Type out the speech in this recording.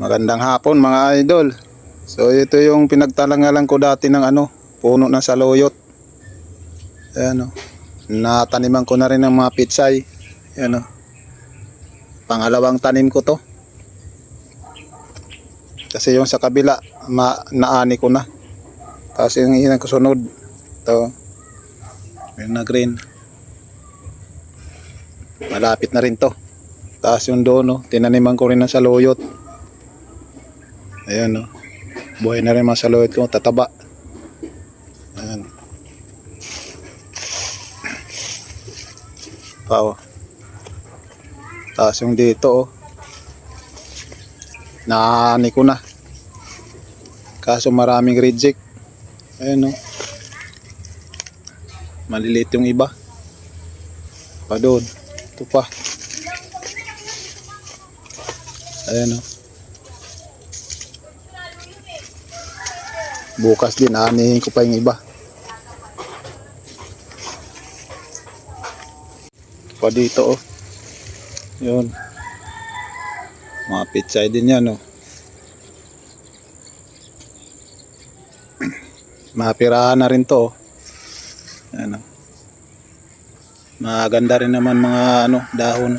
Magandang hapon mga idol. So ito yung pinagtalangalan ko dati ng puno ng saluyot. Ayan o. Nataniman ko na rin ng mga pitsay. Ayan o. Pangalawang tanim ko to. Kasi yung sa kabila naani ko na. Tapos yung kasunod ito. Yung na green. Malapit na rin to. Tapos yung doon tinaniman ko rin ng saluyot. Ayan o. Buhay na rin mga saluyot ko. Tataba. Ayan. Pao. Tapos yung dito naani ko na. Kaso maraming reject. Ayan o. Maliliit yung iba. Pa doon. Ito pa. Ayan o. Bukas din aanihin ko pa yung iba. Pa dito yun. Mga pitsay din yan Mapirahan na rin to Ayan Maganda rin naman mga dahon.